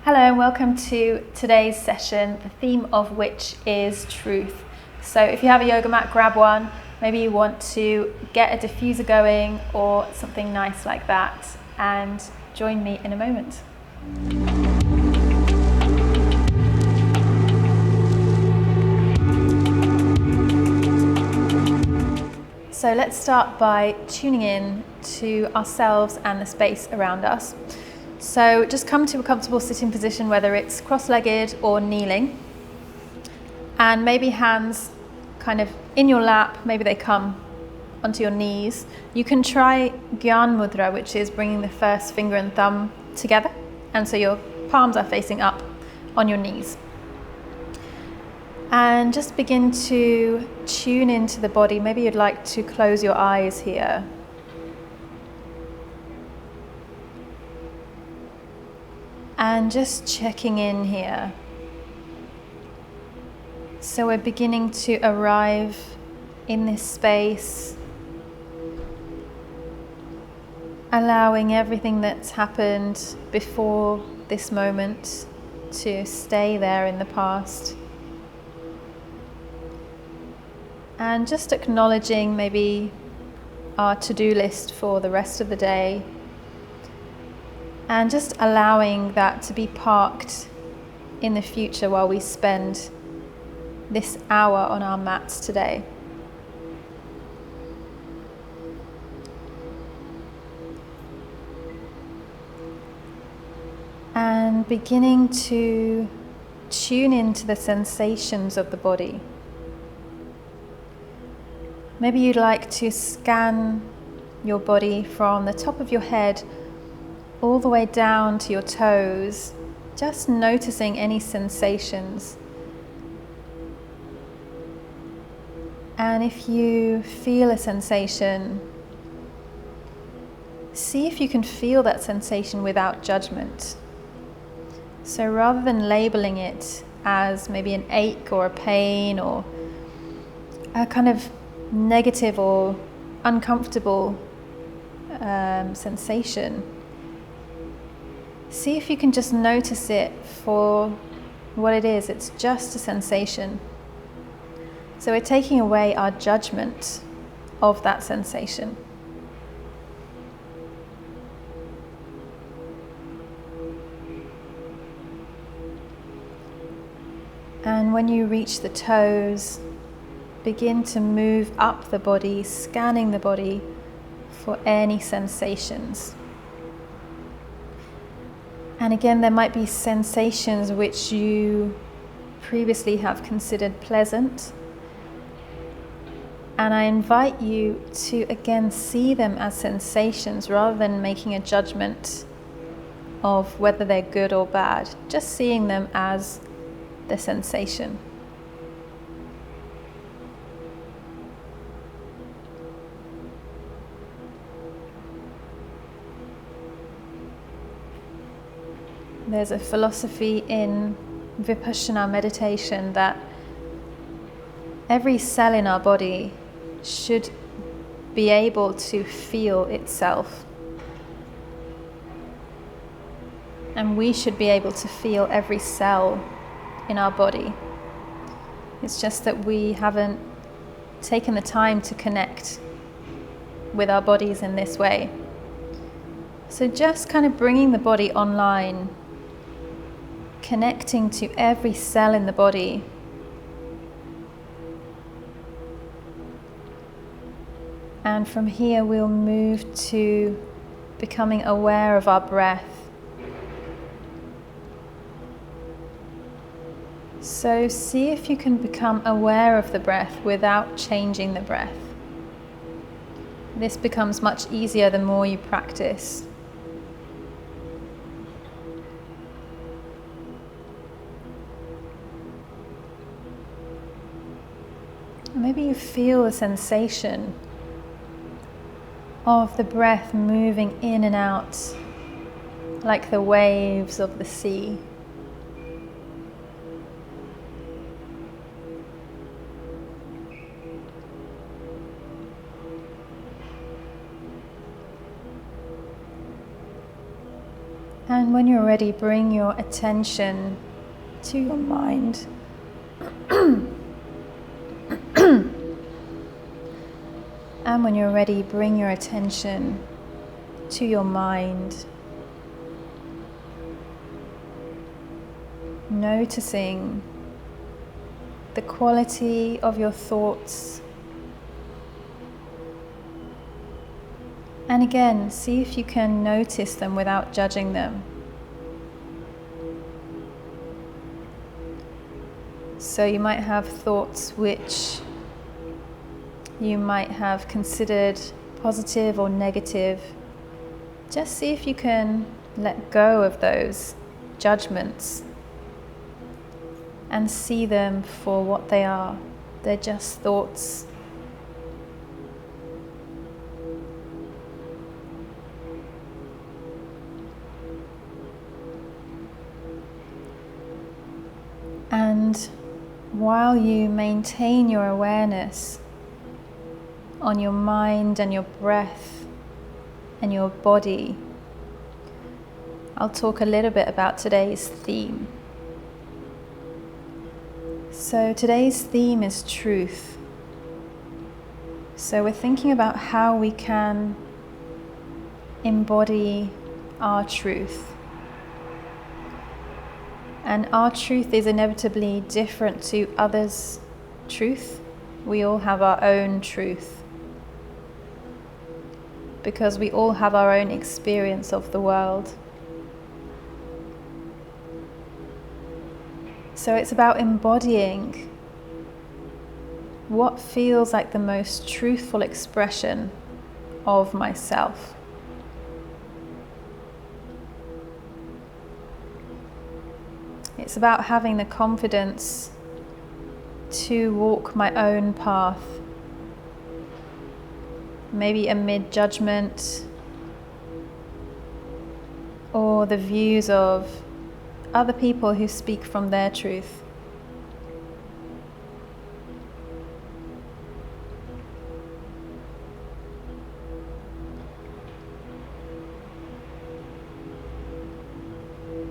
Hello and welcome to today's session, the theme of which is truth. So if you have a yoga mat, grab one. Maybe you want to get a diffuser going or something nice like that, and join me in a moment. So let's start by tuning in to ourselves and the space around us. So just come to a comfortable sitting position, whether it's cross-legged or kneeling, and maybe hands kind of in your lap, maybe they come onto your knees. You can try Gyan Mudra, which is bringing the first finger and thumb together, and so your palms are facing up on your knees. And just begin to tune into the body. Maybe you'd like to close your eyes here. And just checking in here. So we're beginning to arrive in this space, allowing everything that's happened before this moment to stay there in the past. And just acknowledging maybe our to-do list for the rest of the day. And just allowing that to be parked in the future while we spend this hour on our mats today. And beginning to tune into the sensations of the body. Maybe you'd like to scan your body from the top of your head all the way down to your toes, just noticing any sensations. And if you feel a sensation, see if you can feel that sensation without judgment. So rather than labeling it as maybe an ache or a pain or a kind of negative or uncomfortable sensation, see if you can just notice it for what it is. It's just a sensation. So we're taking away our judgment of that sensation. And when you reach the toes, begin to move up the body, scanning the body for any sensations. And again, there might be sensations which you previously have considered pleasant. And I invite you to again see them as sensations rather than making a judgment of whether they're good or bad, just seeing them as the sensation. There's a philosophy in Vipassana meditation that every cell in our body should be able to feel itself. And we should be able to feel every cell in our body. It's just that we haven't taken the time to connect with our bodies in this way. So just kind of bringing the body online, connecting to every cell in the body. And from here we'll move to becoming aware of our breath. So see if you can become aware of the breath without changing the breath. This becomes much easier the more you practice. Maybe you feel a sensation of the breath moving in and out like the waves of the sea. And when you're ready, bring your attention to your mind. And when you're ready, bring your attention to your mind. Noticing the quality of your thoughts. And again, see if you can notice them without judging them. So you might have thoughts which you might have considered positive or negative. Just see if you can let go of those judgments and see them for what they are. They're just thoughts. And while you maintain your awareness on your mind and your breath and your body, I'll talk a little bit about today's theme. So today's theme is truth. So we're thinking about how we can embody our truth. And our truth is inevitably different to others' truth. We all have our own truth, because we all have our own experience of the world. So it's about embodying what feels like the most truthful expression of myself. It's about having the confidence to walk my own path, maybe amid judgment or the views of other people who speak from their truth.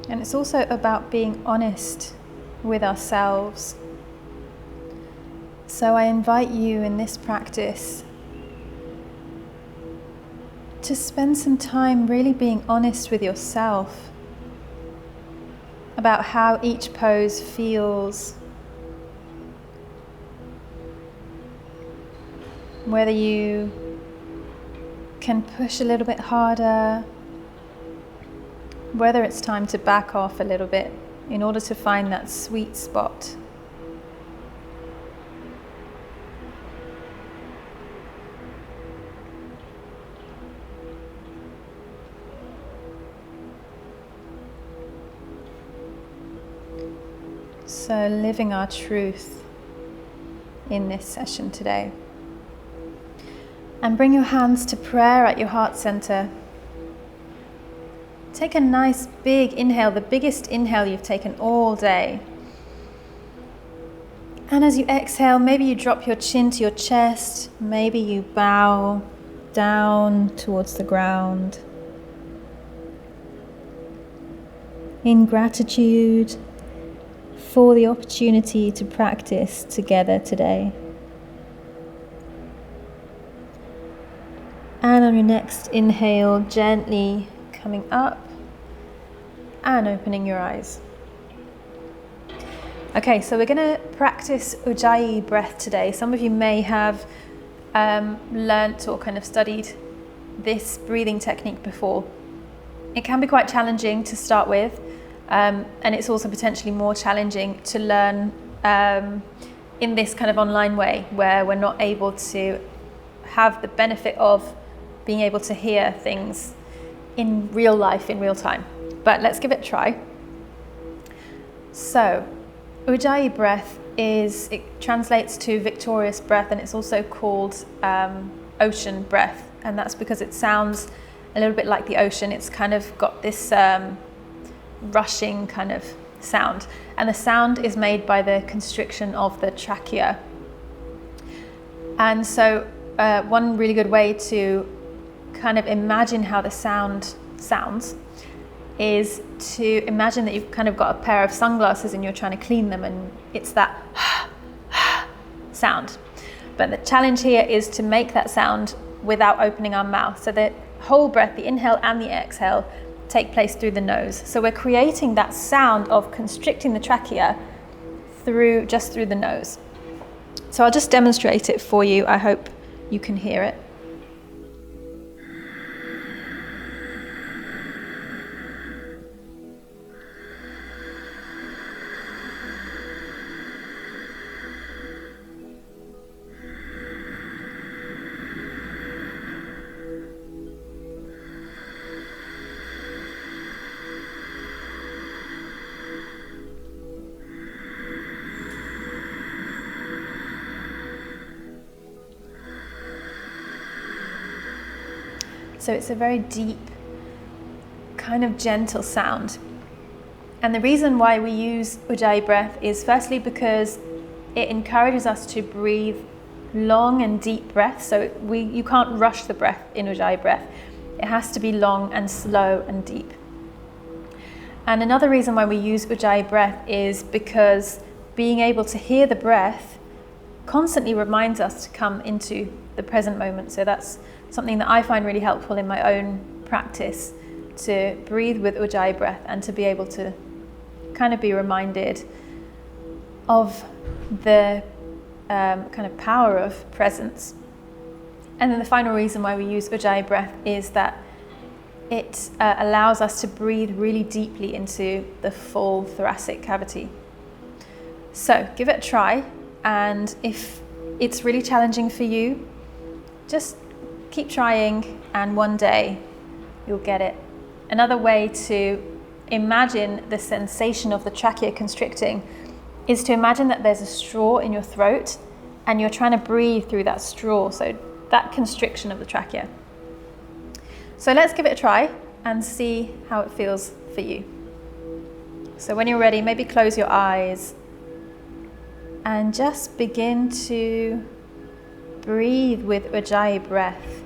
And it's also about being honest with ourselves. So I invite you in this practice to spend some time really being honest with yourself about how each pose feels, whether you can push a little bit harder, whether it's time to back off a little bit in order to find that sweet spot. So living our truth in this session today. And bring your hands to prayer at your heart center. Take a nice big inhale, the biggest inhale you've taken all day. And as you exhale, maybe you drop your chin to your chest, maybe you bow down towards the ground. In gratitude for the opportunity to practice together today. And on your next inhale, gently coming up and opening your eyes. Okay, so we're going to practice Ujjayi breath today. Some of you may have learnt or kind of studied this breathing technique before. It can be quite challenging to start with, and it's also potentially more challenging to learn in this kind of online way, where we're not able to have the benefit of being able to hear things in real life, in real time. But let's give it a try. So, Ujjayi breath it translates to victorious breath, and it's also called ocean breath. And that's because it sounds a little bit like the ocean. It's kind of got this rushing kind of sound. And the sound is made by the constriction of the trachea. And so one really good way to kind of imagine how the sound sounds is to imagine that you've kind of got a pair of sunglasses and you're trying to clean them, and it's that sound. But the challenge here is to make that sound without opening our mouth. So the whole breath, the inhale and the exhale, take place through the nose. So we're creating that sound of constricting the trachea just through the nose. So I'll just demonstrate it for you. I hope you can hear it. So it's a very deep, kind of gentle sound. And the reason why we use Ujjayi breath is firstly because it encourages us to breathe long and deep breaths. So you can't rush the breath in Ujjayi breath. It has to be long and slow and deep. And another reason why we use Ujjayi breath is because being able to hear the breath constantly reminds us to come into the present moment. So that's something that I find really helpful in my own practice, to breathe with Ujjayi breath and to be able to kind of be reminded of the kind of power of presence. And then the final reason why we use Ujjayi breath is that it allows us to breathe really deeply into the full thoracic cavity. So give it a try, and if it's really challenging for you, just keep trying, and one day you'll get it. Another way to imagine the sensation of the trachea constricting is to imagine that there's a straw in your throat and you're trying to breathe through that straw, so that constriction of the trachea. So let's give it a try and see how it feels for you. So when you're ready, maybe close your eyes and just begin to breathe with Ujjayi breath.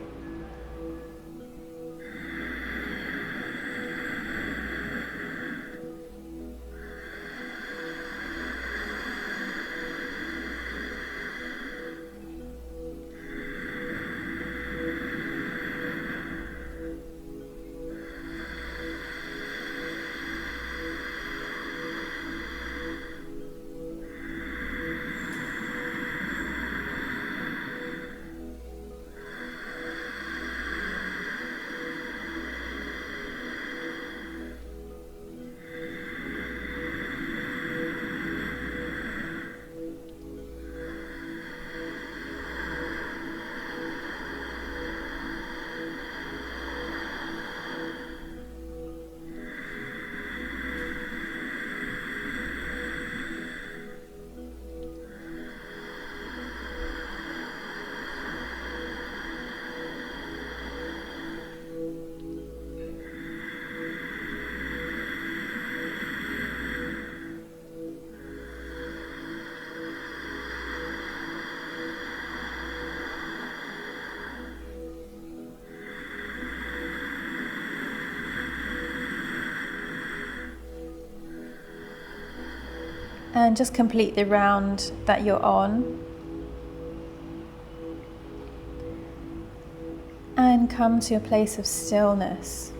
And just complete the round that you're on. And come to a place of stillness.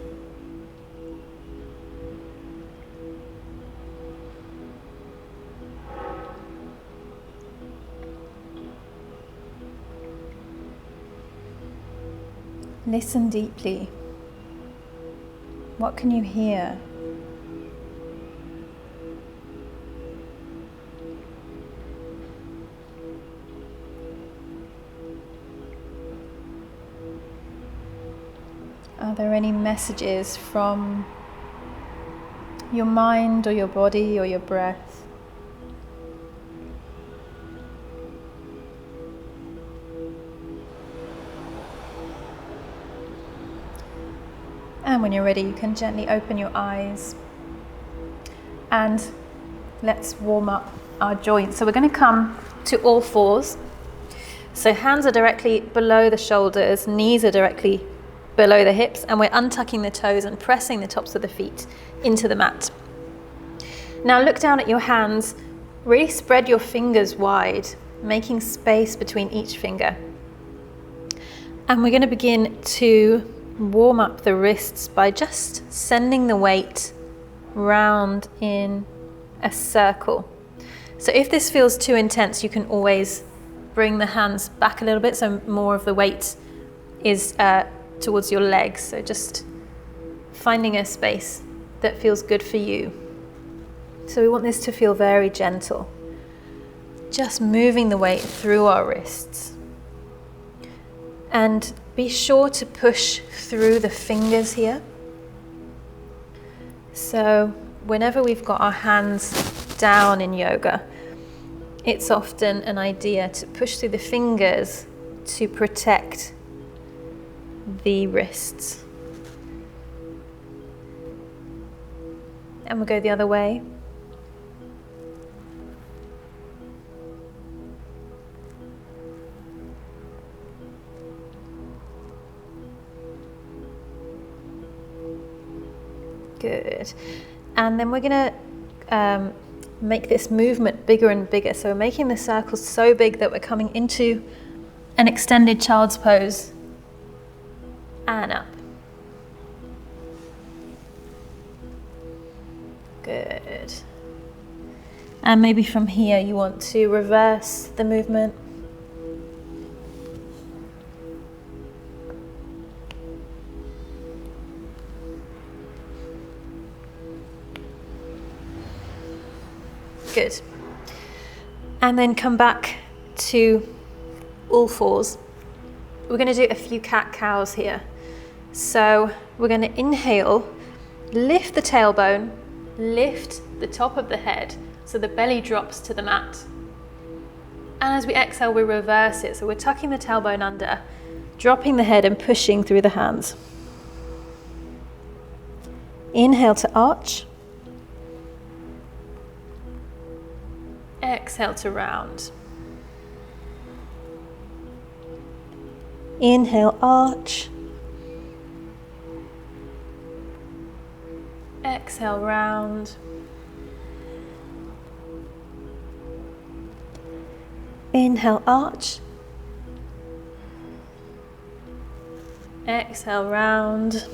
Listen deeply. What can you hear? Are there any messages from your mind or your body or your breath? And when you're ready, you can gently open your eyes. And let's warm up our joints. So we're going to come to all fours. So hands are directly below the shoulders, knees are directly below the hips, and we're untucking the toes and pressing the tops of the feet into the mat. Now look down at your hands, really spread your fingers wide, making space between each finger. And we're going to begin to warm up the wrists by just sending the weight round in a circle. So if this feels too intense, you can always bring the hands back a little bit so more of the weight is towards your legs. So just finding a space that feels good for you. So we want this to feel very gentle. Just moving the weight through our wrists. And be sure to push through the fingers here. So whenever we've got our hands down in yoga, it's often an idea to push through the fingers to protect the wrists. And we'll go the other way. Good. And then we're going to make this movement bigger and bigger. So we're making the circles so big that we're coming into an extended child's pose and up. Good. And maybe from here you want to reverse the movement. Good. And then come back to all fours. We're going to do a few cat-cows here. So we're going to inhale, lift the tailbone, lift the top of the head so the belly drops to the mat. And as we exhale, we reverse it. So we're tucking the tailbone under, dropping the head and pushing through the hands. Inhale to arch. Exhale to round. Inhale, arch. Exhale, round. Inhale, arch. Exhale, round.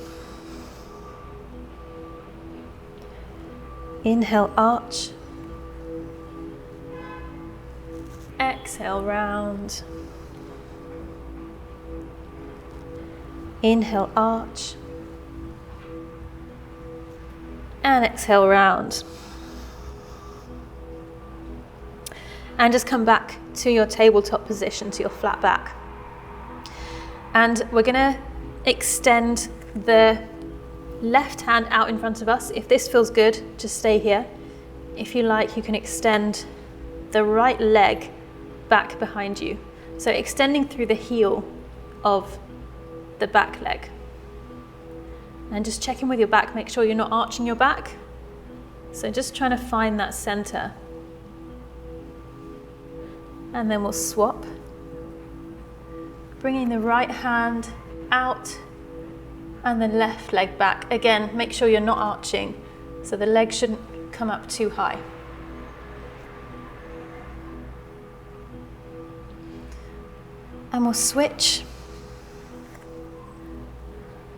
Inhale, arch. Exhale, round. Inhale, arch. And exhale, round. And just come back to your tabletop position, to your flat back. And we're going to extend the left hand out in front of us. If this feels good, just stay here. If you like, you can extend the right leg back behind you. So extending through the heel of the back leg. And just check in with your back, make sure you're not arching your back. So just trying to find that center. And then we'll swap. Bringing the right hand out and the left leg back. Again, make sure you're not arching, so the leg shouldn't come up too high. And we'll switch.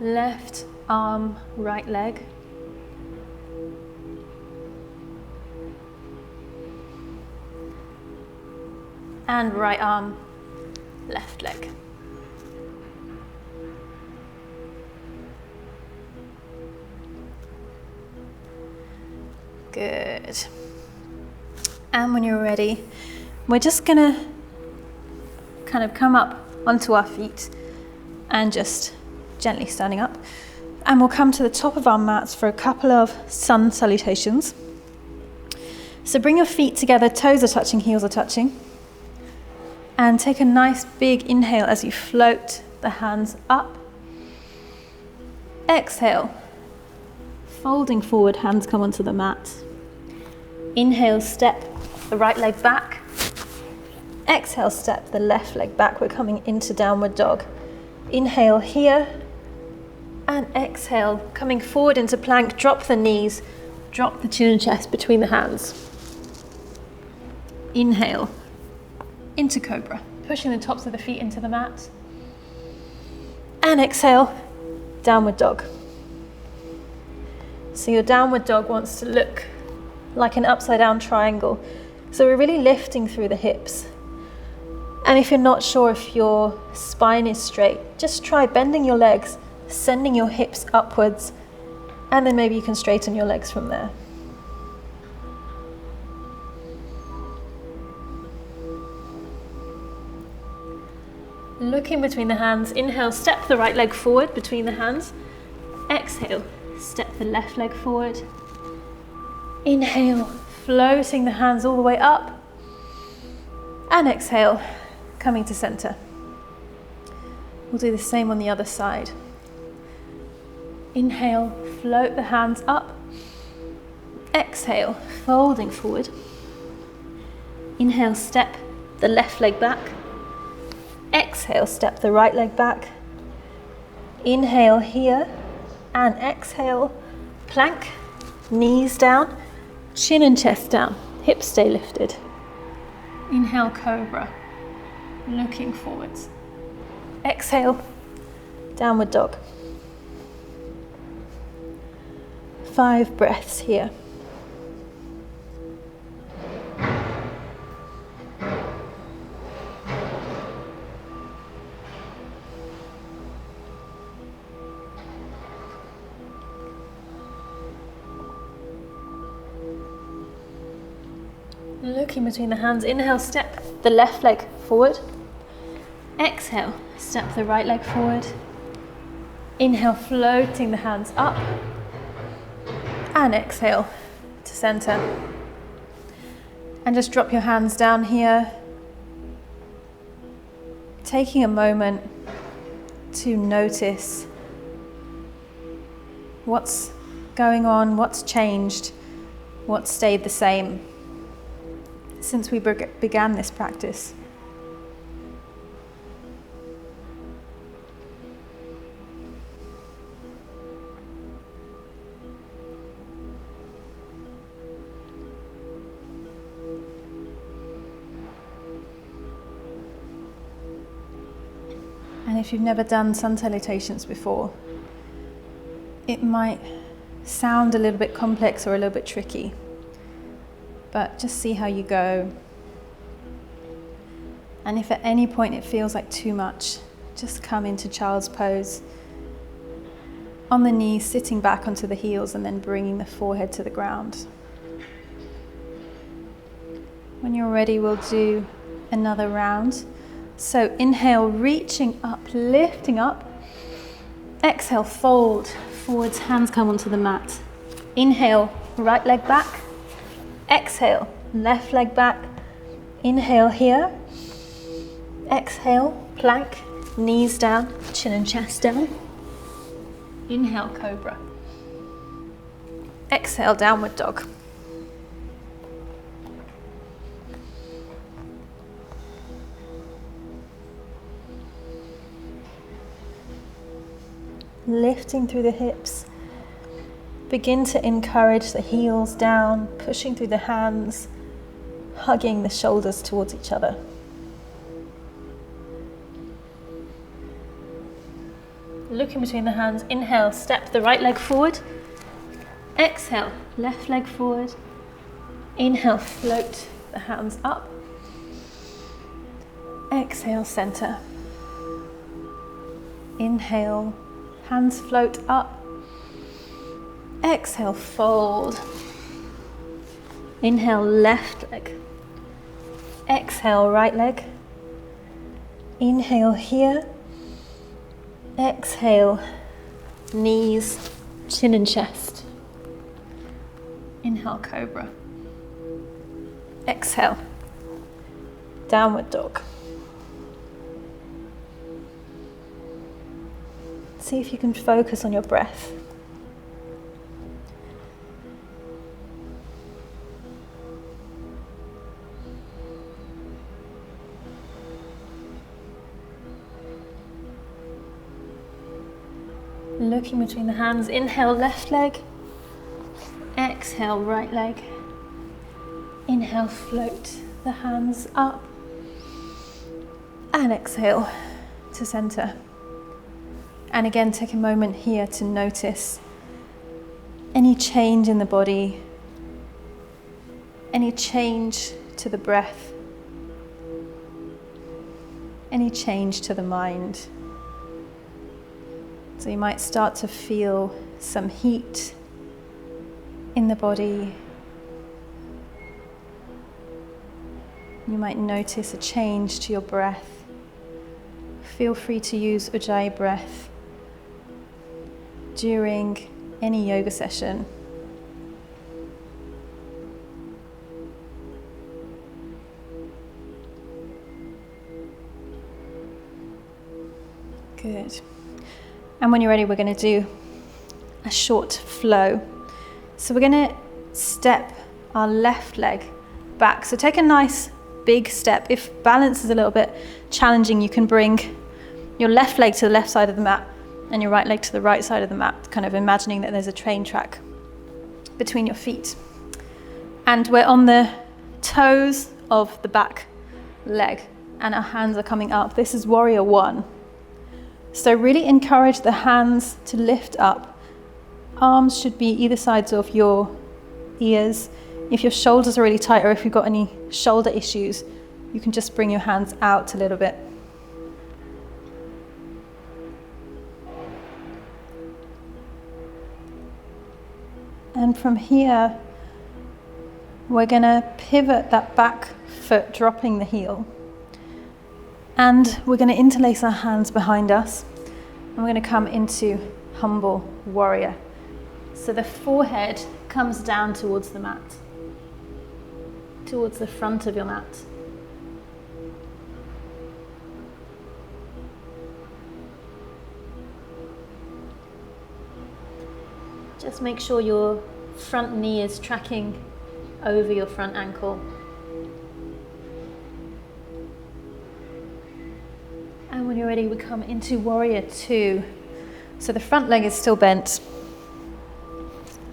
Left arm, right leg. And right arm, left leg. Good. And when you're ready, we're just gonna kind of come up onto our feet and just gently standing up. And we'll come to the top of our mats for a couple of sun salutations. So bring your feet together, toes are touching, heels are touching. And take a nice big inhale as you float the hands up. Exhale. Folding forward, hands come onto the mat. Inhale, step the right leg back. Exhale, step the left leg back. We're coming into downward dog. Inhale here. And exhale, coming forward into plank, drop the knees, drop the chin and chest between the hands. Inhale, into cobra, pushing the tops of the feet into the mat. And exhale, downward dog. So your downward dog wants to look like an upside down triangle. So we're really lifting through the hips. And if you're not sure if your spine is straight, just try bending your legs, sending your hips upwards, and then maybe you can straighten your legs from there. Looking between the hands, inhale, step the right leg forward between the hands. Exhale, step the left leg forward. Inhale, floating the hands all the way up. And exhale, coming to center. We'll do the same on the other side. Inhale, float the hands up. Exhale, folding forward. Inhale, step the left leg back. Exhale, step the right leg back. Inhale here and exhale, plank, knees down, chin and chest down, hips stay lifted. Inhale, cobra, looking forwards. Exhale, downward dog. 5 breaths here. Looking between the hands, inhale, step the left leg forward. Exhale, step the right leg forward. Inhale, floating the hands up. And exhale to center. And just drop your hands down here. Taking a moment to notice what's going on, what's changed, what stayed the same since we began this practice. And if you've never done sun salutations before, it might sound a little bit complex or a little bit tricky, but just see how you go. And if at any point it feels like too much, just come into child's pose. On the knees, sitting back onto the heels and then bringing the forehead to the ground. When you're ready, we'll do another round. So inhale, reaching up, lifting up. Exhale, fold forwards, hands come onto the mat. Inhale, right leg back. Exhale, left leg back. Inhale here. Exhale, plank, knees down, chin and chest down. Inhale, cobra. Exhale, downward dog. Lifting through the hips. Begin to encourage the heels down, pushing through the hands, hugging the shoulders towards each other. Looking between the hands, inhale, step the right leg forward. Exhale, left leg forward. Inhale, float the hands up. Exhale, center. Inhale, hands float up. Exhale, fold. Inhale, left leg. Exhale, right leg. Inhale here. Exhale, knees, chin and chest. Inhale, cobra. Exhale, downward dog. See if you can focus on your breath. Looking between the hands, inhale left leg, exhale right leg. Inhale, float the hands up, and exhale to center. And again, take a moment here to notice any change in the body, any change to the breath, any change to the mind. So you might start to feel some heat in the body. You might notice a change to your breath. Feel free to use Ujjayi breath during any yoga session. Good. And when you're ready, we're going to do a short flow. So we're going to step our left leg back. So take a nice big step. If balance is a little bit challenging, you can bring your left leg to the left side of the mat and your right leg to the right side of the mat, kind of imagining that there's a train track between your feet. And we're on the toes of the back leg and our hands are coming up. This is warrior one. So really encourage the hands to lift up. Arms should be either sides of your ears. If your shoulders are really tight or if you've got any shoulder issues, you can just bring your hands out a little bit. And from here, we're going to pivot that back foot, dropping the heel. And we're going to interlace our hands behind us. And we're going to come into humble warrior. So the forehead comes down towards the mat, towards the front of your mat. Just make sure your front knee is tracking over your front ankle. And when you're ready, we come into warrior two. So the front leg is still bent.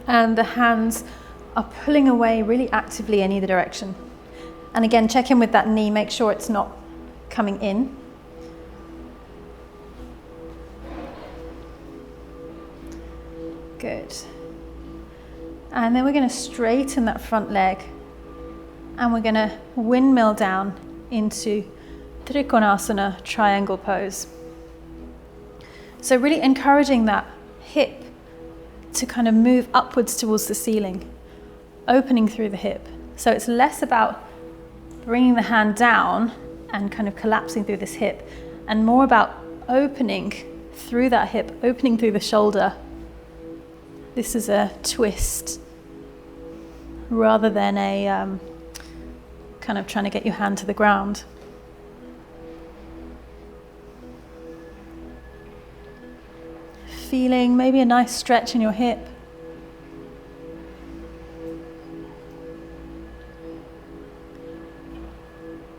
And the hands are pulling away really actively in either direction. And again, check in with that knee, make sure it's not coming in. Good. And then we're going to straighten that front leg and we're going to windmill down into Trikonasana, triangle pose. So really encouraging that hip to kind of move upwards towards the ceiling, opening through the hip. So it's less about bringing the hand down and kind of collapsing through this hip and more about opening through that hip, opening through the shoulder. This is a twist rather than a kind of trying to get your hand to the ground. Feeling maybe a nice stretch in your hip.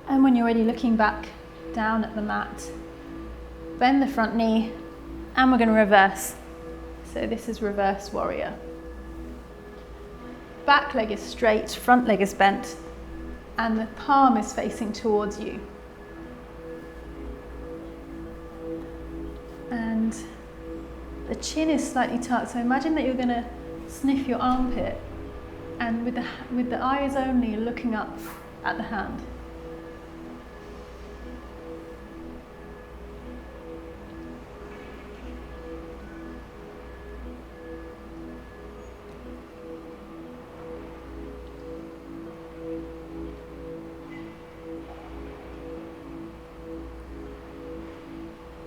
And when you're ready, looking back down at the mat, bend the front knee and we're going to reverse. So this is reverse warrior. Back leg is straight, front leg is bent, and the palm is facing towards you. And the chin is slightly tucked, so imagine that you're going to sniff your armpit and with the eyes only looking up at the hand.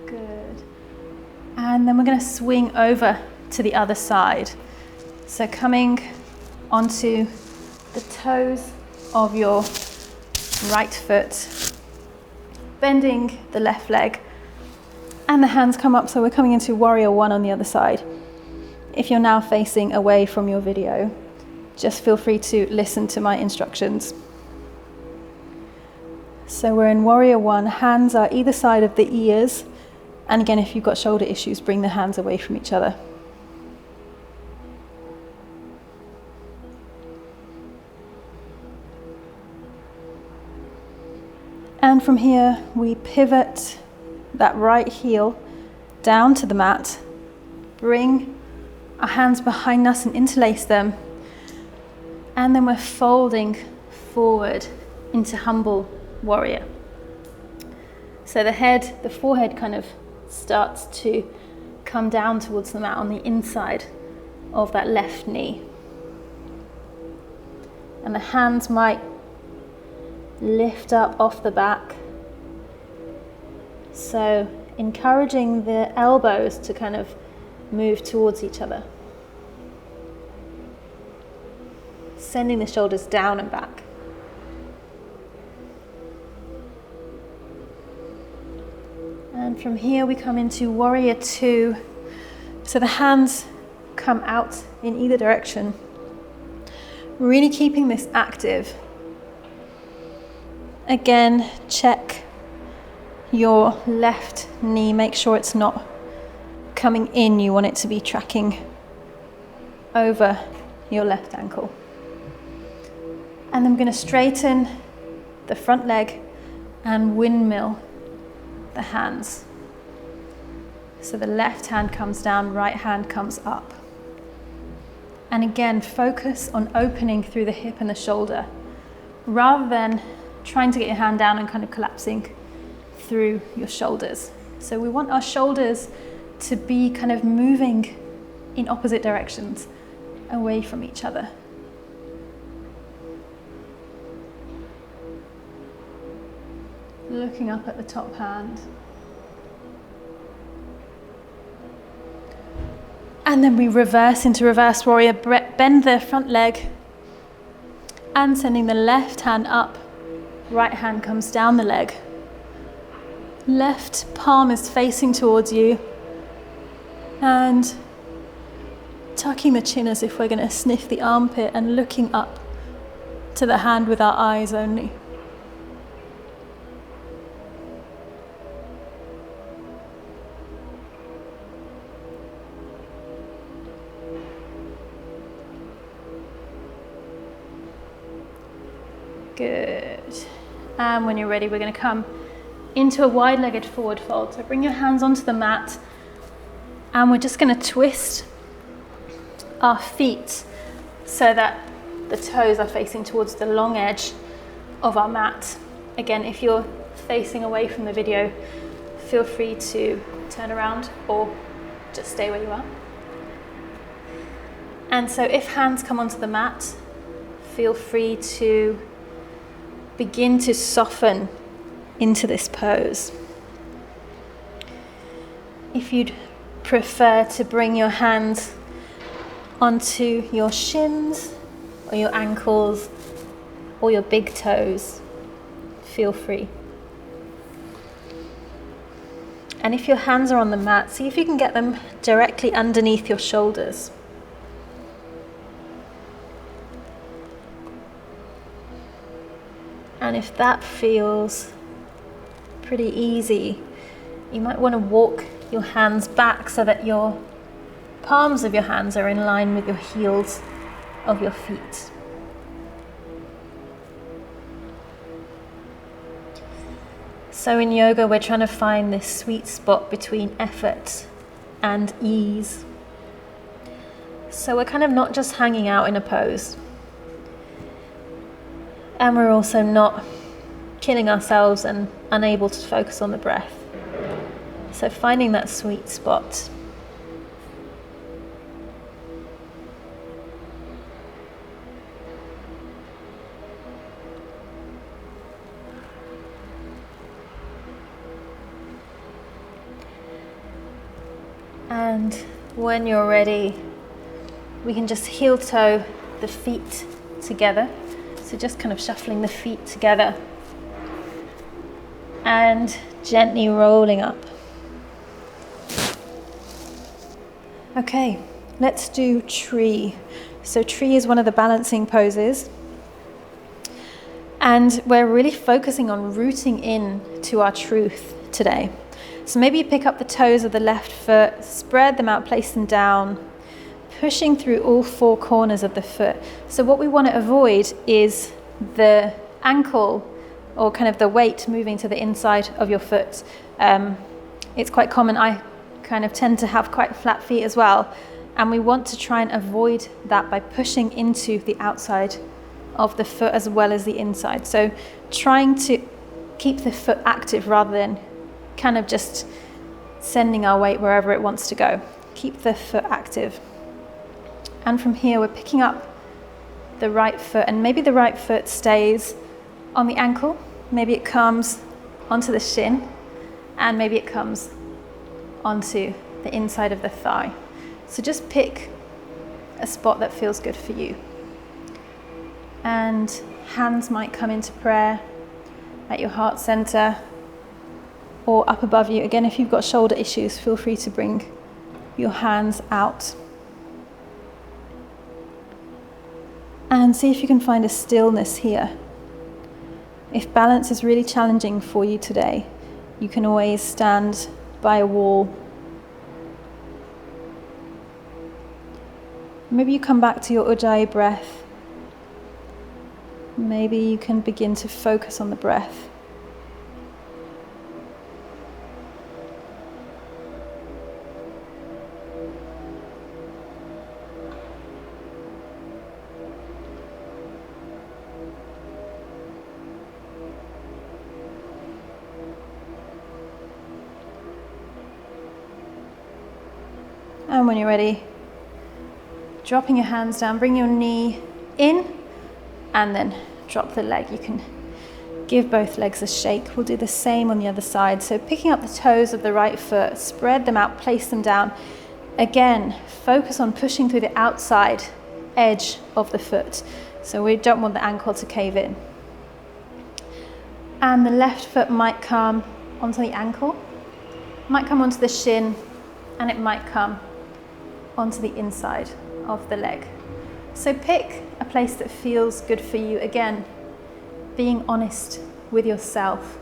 Good. And then we're going to swing over to the other side. So coming onto the toes of your right foot, bending the left leg, and the hands come up. So we're coming into warrior one on the other side. If you're now facing away from your video, just feel free to listen to my instructions. So we're in warrior one, hands are either side of the ears, And again, if you've got shoulder issues, bring the hands away from each other. And from here, we pivot that right heel down to the mat, bring our hands behind us and interlace them, and then we're folding forward into humble warrior. So the forehead kind of starts to come down towards the mat on the inside of that left knee. And the hands might lift up off the back. So encouraging the elbows to kind of move towards each other. Sending the shoulders down and back. And from here we come into warrior two. So the hands come out in either direction. Really keeping this active. Again, check your left knee. Make sure it's not coming in. You want it to be tracking over your left ankle. And I'm going to straighten the front leg and windmill the hands. So the left hand comes down, right hand comes up. And again, focus on opening through the hip and the shoulder, rather than trying to get your hand down and kind of collapsing through your shoulders. So we want our shoulders to be kind of moving in opposite directions, away from each other. Looking up at the top hand. And then we reverse into reverse warrior, bend the front leg and sending the left hand up, right hand comes down the leg. Left palm is facing towards you and tucking the chin as if we're going to sniff the armpit and looking up to the hand with our eyes only. Good. And when you're ready, we're going to come into a wide-legged forward fold. So bring your hands onto the mat and we're just going to twist our feet so that the toes are facing towards the long edge of our mat. Again, if you're facing away from the video, feel free to turn around or just stay where you are. And so if hands come onto the mat, feel free to begin to soften into this pose. If you'd prefer to bring your hands onto your shins or your ankles or your big toes, feel free. And if your hands are on the mat, see if you can get them directly underneath your shoulders. And if that feels pretty easy, you might want to walk your hands back so that your palms of your hands are in line with your heels of your feet. So in yoga, we're trying to find this sweet spot between effort and ease. So we're kind of not just hanging out in a pose. And we're also not killing ourselves and unable to focus on the breath. So finding that sweet spot. And when you're ready, we can just heel toe the feet together. So just kind of shuffling the feet together and gently rolling up. Okay, let's do tree. So tree is one of the balancing poses. And we're really focusing on rooting in to our truth today. So maybe you pick up the toes of the left foot, spread them out, place them down, pushing through all four corners of the foot. So what we want to avoid is the ankle or kind of the weight moving to the inside of your foot. It's quite common. I kind of tend to have quite flat feet as well. And we want to try and avoid that by pushing into the outside of the foot as well as the inside. So trying to keep the foot active rather than kind of just sending our weight wherever it wants to go. Keep the foot active. And from here, we're picking up the right foot, and maybe the right foot stays on the ankle, maybe it comes onto the shin, and maybe it comes onto the inside of the thigh. So just pick a spot that feels good for you. And hands might come into prayer at your heart center or up above you. Again, if you've got shoulder issues, feel free to bring your hands out. And see if you can find a stillness here. If balance is really challenging for you today, you can always stand by a wall. Maybe you come back to your Ujjayi breath. Maybe you can begin to focus on the breath. And when you're ready, dropping your hands down, bring your knee in, and then drop the leg. You can give both legs a shake. We'll do the same on the other side. So picking up the toes of the right foot, spread them out, place them down. Again, focus on pushing through the outside edge of the foot. So we don't want the ankle to cave in. And the left foot might come onto the ankle, might come onto the shin, and it might come onto the inside of the leg. So pick a place that feels good for you. Again, being honest with yourself.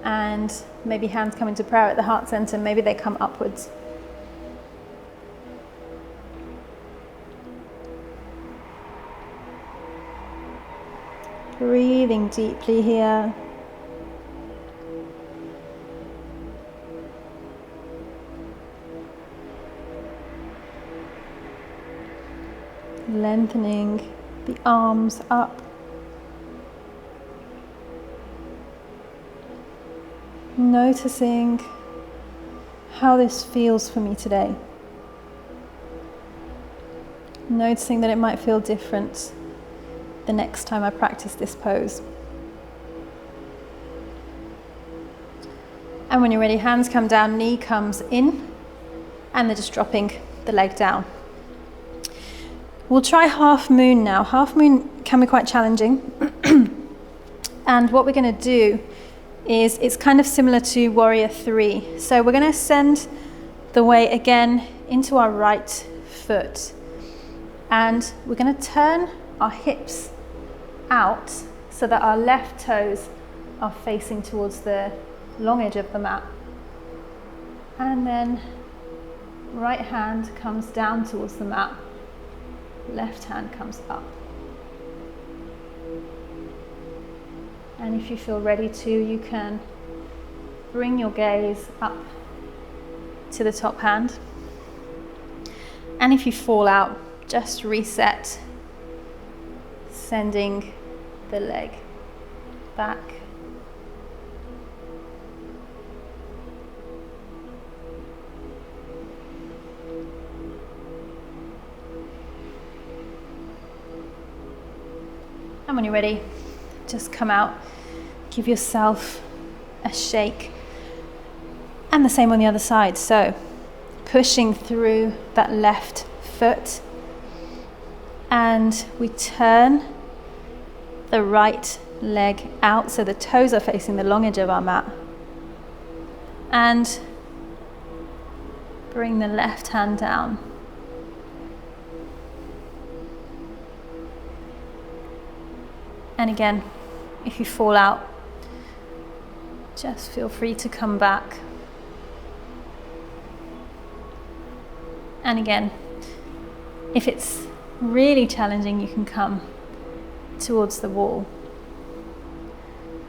And maybe hands come into prayer at the heart center, maybe they come upwards. Breathing deeply here. Lengthening the arms up. Noticing how this feels for me today. Noticing that it might feel different the next time I practice this pose. And when you're ready, hands come down, knee comes in, and they're just dropping the leg down. We'll try half moon now. Half moon can be quite challenging. And what we're going to do is, it's kind of similar to warrior 3. So we're going to send the weight again into our right foot. And we're going to turn our hips out so that our left toes are facing towards the long edge of the mat. And then right hand comes down towards the mat. Left hand comes up. And if you feel ready to, you can bring your gaze up to the top hand. And if you fall out, just reset, sending the leg back. And when you're ready, just come out, give yourself a shake. And the same on the other side. So pushing through that left foot, and we turn the right leg out so the toes are facing the long edge of our mat. And bring the left hand down. And again, if you fall out, Just feel free to come back. And again, if it's really challenging, you can come towards the wall.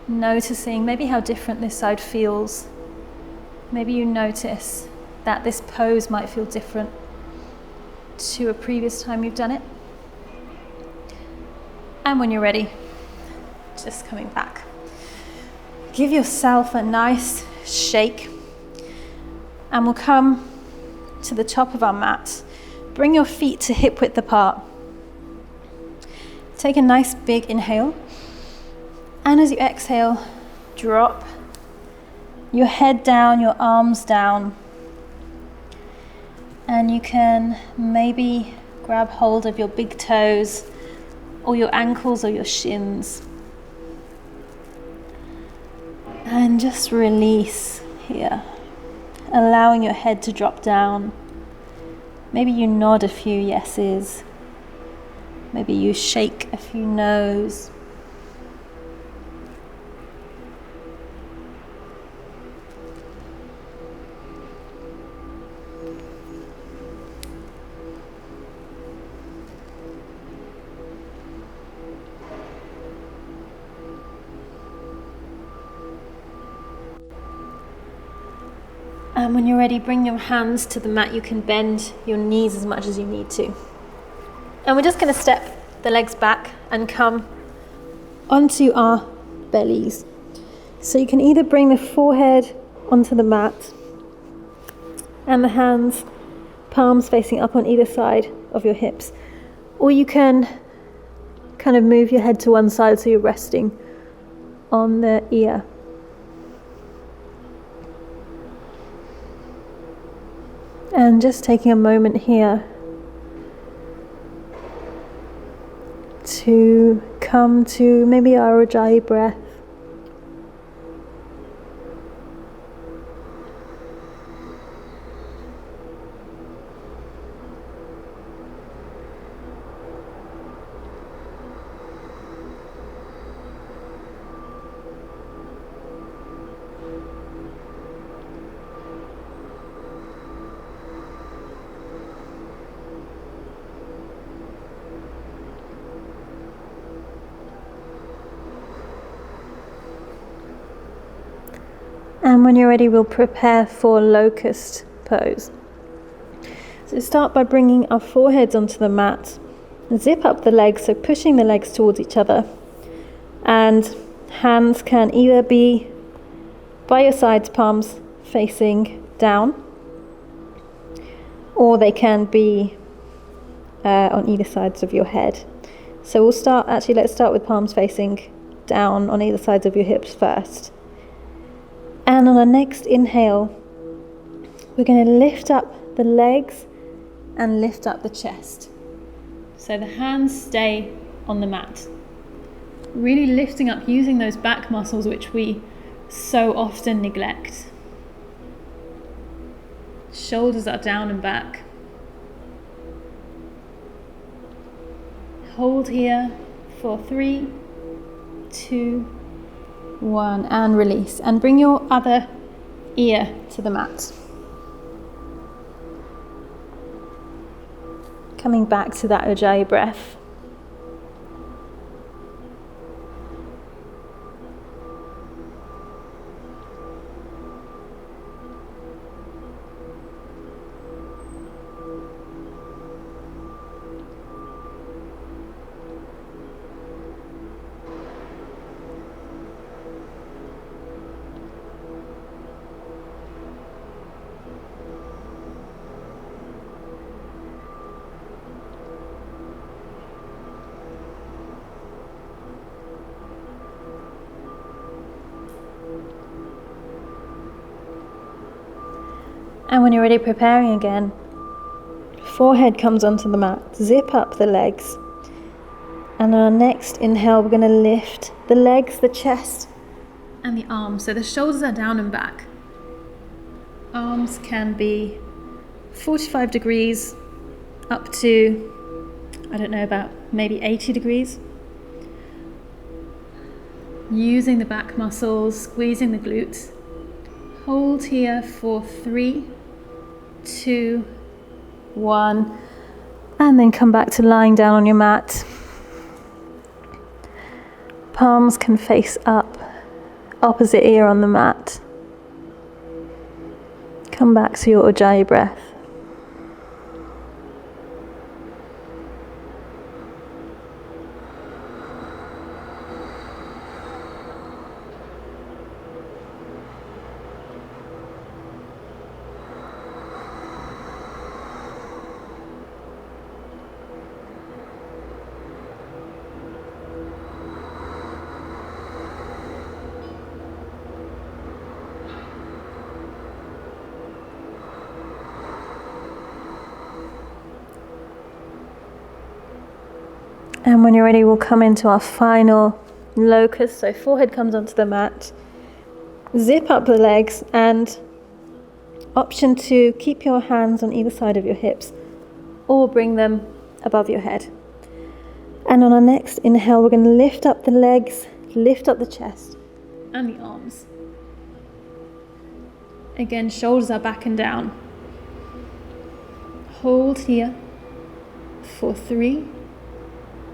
Noticing maybe how different this side feels. Maybe you notice that this pose might feel different to a previous time you've done it. And when you're ready, just coming back. Give yourself a nice shake, and we'll come to the top of our mat. Bring your feet to hip width apart. Take a nice big inhale, and as you exhale, drop your head down, your arms down, and you can maybe grab hold of your big toes or your ankles or your shins, and just release here, allowing your head to drop down. Maybe you nod a few yeses, maybe you shake a few no's. And when you're ready, bring your hands to the mat. You can bend your knees as much as you need to. And we're just going to step the legs back and come onto our bellies. So you can either bring the forehead onto the mat and the hands, palms facing up on either side of your hips, or you can kind of move your head to one side so you're resting on the ear. And just taking a moment here to come to maybe our Ujjayi breath. And when you're ready, we'll prepare for locust pose. So start by bringing our foreheads onto the mat. Zip up the legs, so pushing the legs towards each other. And hands can either be by your sides, palms facing down, or they can be on either sides of your head. So let's start with palms facing down on either sides of your hips first. And on our next inhale, we're going to lift up the legs and lift up the chest. So the hands stay on the mat. Really lifting up, using those back muscles which we so often neglect. Shoulders are down and back. Hold here for 3, 2, 1, and release. And bring your other ear to the mat. Coming back to that Ujjayi breath. And when you're ready, preparing again, forehead comes onto the mat, zip up the legs. And on our next inhale, we're going to lift the legs, the chest, and the arms. So the shoulders are down and back. Arms can be 45 degrees up to, I don't know, about maybe 80 degrees. Using the back muscles, squeezing the glutes. Hold here for 3, 2, 1, and then come back to lying down on your mat. Palms can face up, opposite ear on the mat. Come back to your Ujjayi breath. And when you're ready, we'll come into our final locust. So forehead comes onto the mat. Zip up the legs, and option 2, keep your hands on either side of your hips or bring them above your head. And on our next inhale, we're going to lift up the legs, lift up the chest and the arms. Again, shoulders are back and down. Hold here for 3,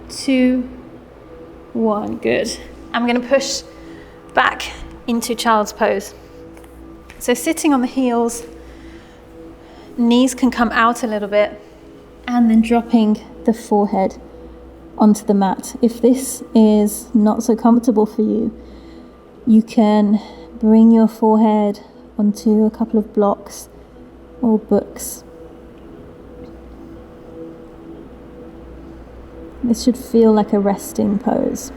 2, 1. Good. I'm going to push back into child's pose. So sitting on the heels, knees can come out a little bit, and then dropping the forehead onto the mat. If this is not so comfortable for you, you can bring your forehead onto a couple of blocks or books. This should feel like a resting pose.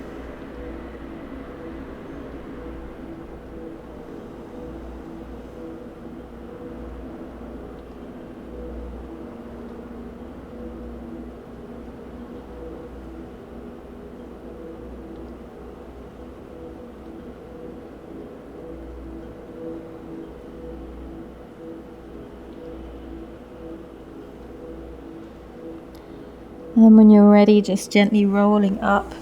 And when you're ready, just gently rolling up.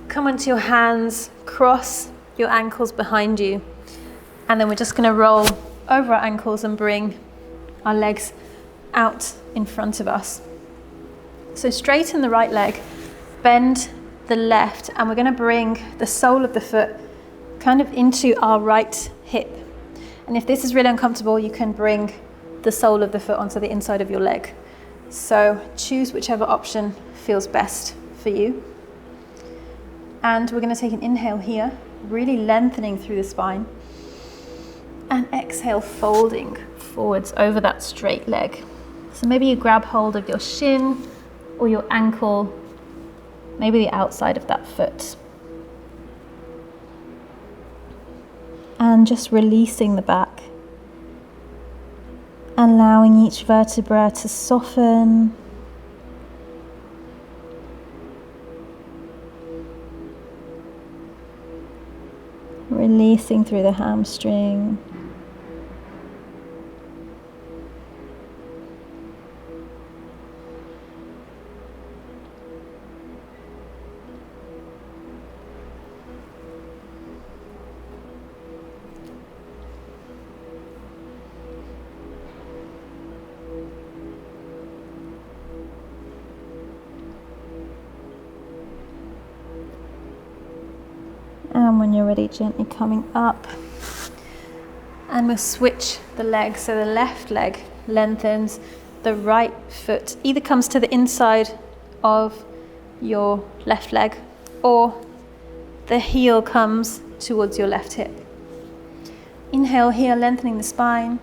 Come onto your hands, cross your ankles behind you. And then we're just going to roll over our ankles and bring our legs out in front of us. So straighten the right leg, bend the left, and we're going to bring the sole of the foot kind of into our right hip. And if this is really uncomfortable, you can bring the sole of the foot onto the inside of your leg. So choose whichever option feels best for you. And we're going to take an inhale here, really lengthening through the spine. And exhale, folding forwards over that straight leg. So maybe you grab hold of your shin or your ankle, maybe the outside of that foot. And just releasing the back. Allowing each vertebra to soften. Releasing through the hamstring. And when you're ready, gently coming up. And we'll switch the legs. So the left leg lengthens, the right foot either comes to the inside of your left leg or the heel comes towards your left hip. Inhale here, lengthening the spine.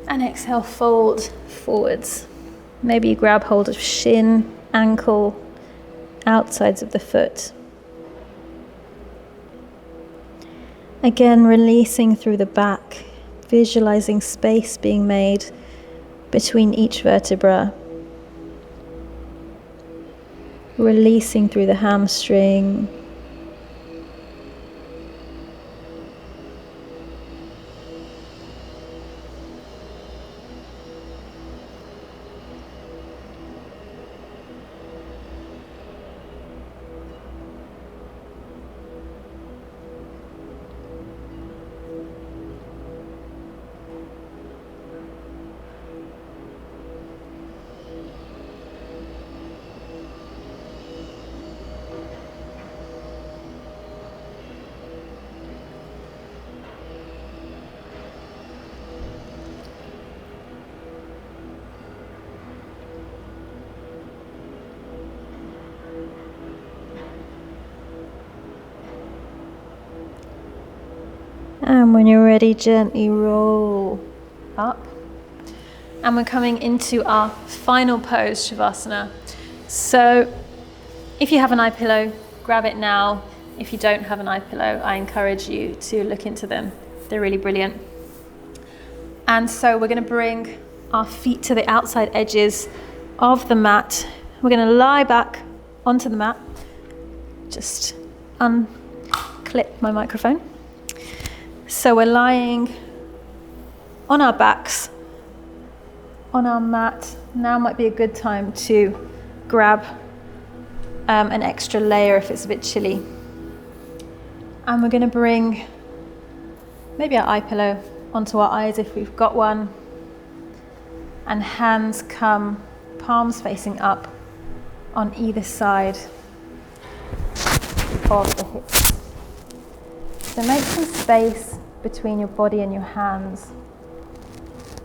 And exhale, fold forwards. Maybe you grab hold of shin, ankle, outsides of the foot. Again, releasing through the back, visualizing space being made between each vertebra. Releasing through the hamstring. And when you're ready, gently roll up. And we're coming into our final pose, Shavasana. So if you have an eye pillow, grab it now. If you don't have an eye pillow, I encourage you to look into them. They're really brilliant. And so we're going to bring our feet to the outside edges of the mat. We're going to lie back onto the mat. Just unclip my microphone. So we're lying on our backs, on our mat. Now might be a good time to grab an extra layer if it's a bit chilly. And we're going to bring maybe our eye pillow onto our eyes if we've got one. And hands come palms facing up on either side of the hips. So make some space between your body and your hands,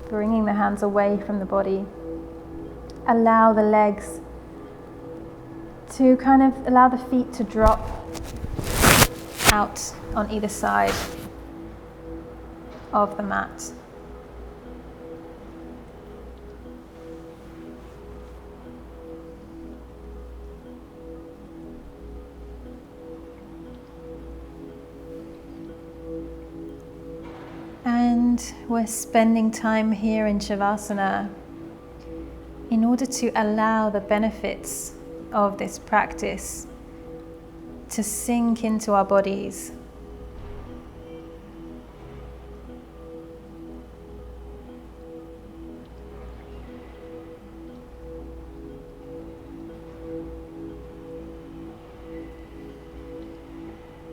bringing the hands away from the body. Allow the legs to allow the feet to drop out on either side of the mat. And we're spending time here in Shavasana in order to allow the benefits of this practice to sink into our bodies.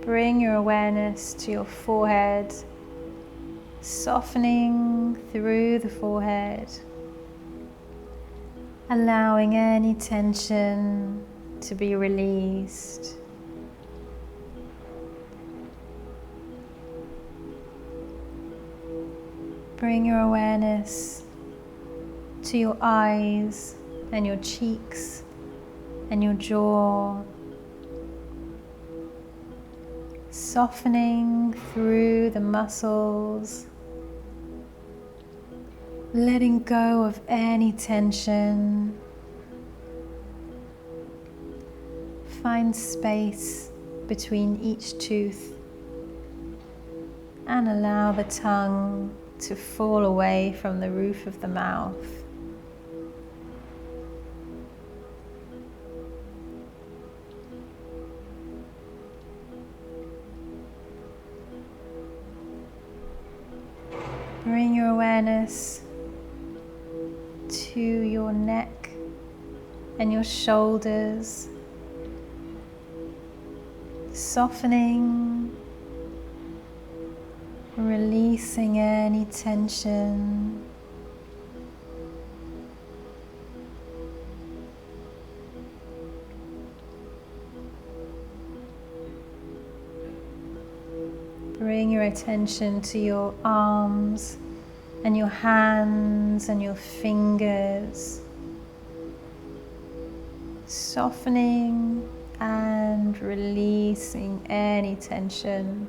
Bring your awareness to your forehead, softening through the forehead, allowing any tension to be released. Bring your awareness to your eyes and your cheeks and your jaw, softening through the muscles, letting go of any tension. Find space between each tooth and allow the tongue to fall away from the roof of the mouth. Bring your awareness to your neck and your shoulders, softening, releasing any tension. Bring your attention to your arms and your hands and your fingers, softening and releasing any tension.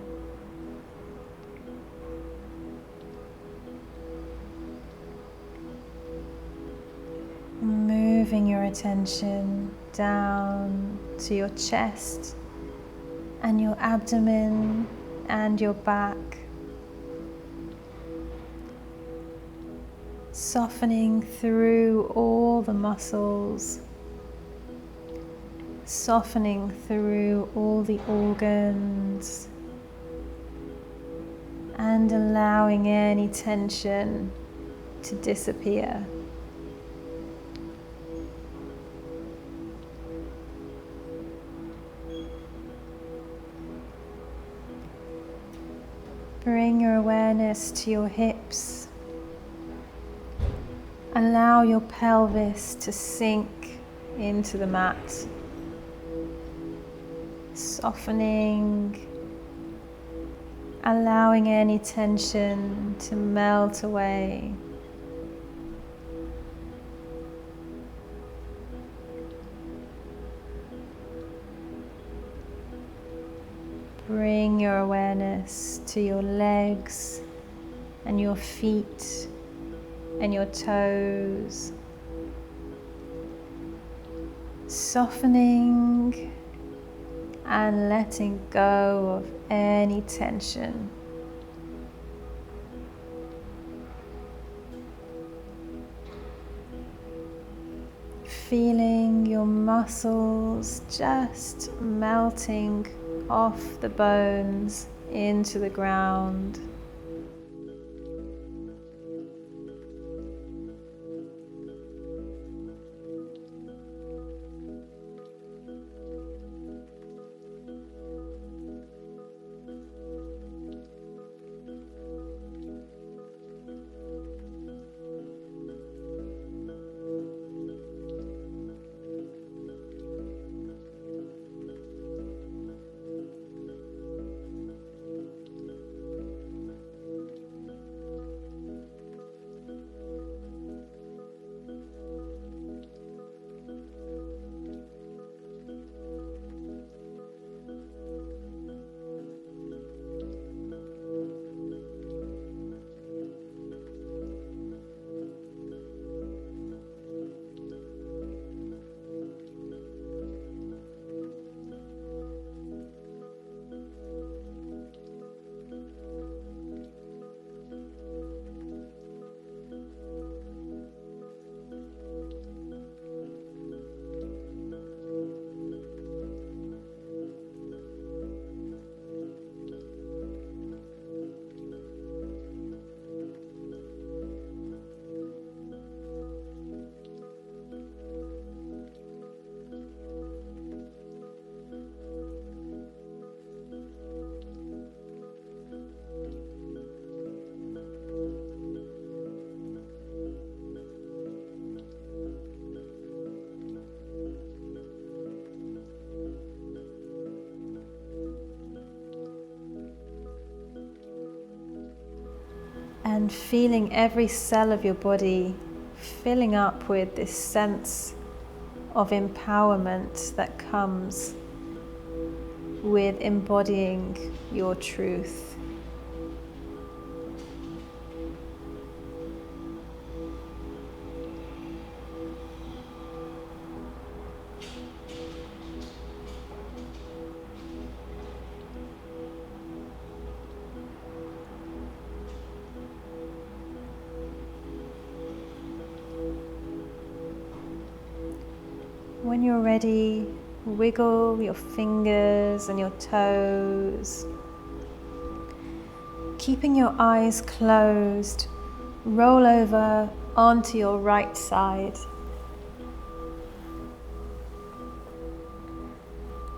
Moving your attention down to your chest and your abdomen and your back, softening through all the muscles, softening through all the organs, and allowing any tension to disappear. Bring your awareness to your hips. Allow your pelvis to sink into the mat, softening, allowing any tension to melt away. Bring your awareness to your legs and your feet and your toes, softening and letting go of any tension. Feeling your muscles just melting off the bones into the ground. And feeling every cell of your body filling up with this sense of empowerment that comes with embodying your truth. When you're ready, wiggle your fingers and your toes. Keeping your eyes closed, roll over onto your right side.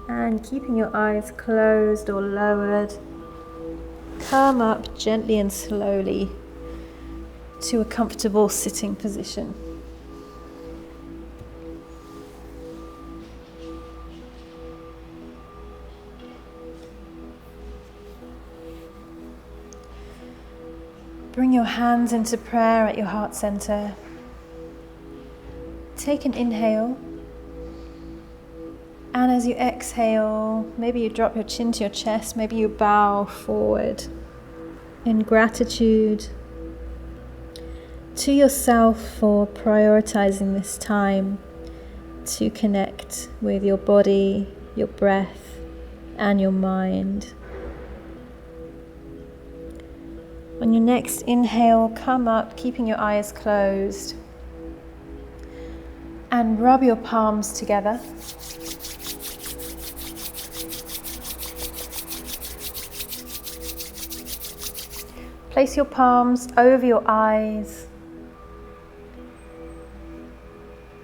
And keeping your eyes closed or lowered, come up gently and slowly to a comfortable sitting position. Bring your hands into prayer at your heart center. Take an inhale. And as you exhale, maybe you drop your chin to your chest, maybe you bow forward in gratitude to yourself for prioritizing this time to connect with your body, your breath, and your mind. On your next inhale, come up, keeping your eyes closed, and rub your palms together. Place your palms over your eyes.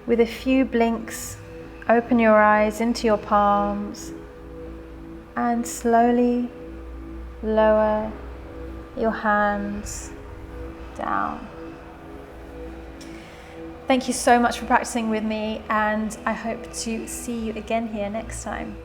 With a few blinks, open your eyes into your palms and slowly lower your hands down. Thank you so much for practicing with me, and I hope to see you again here next time.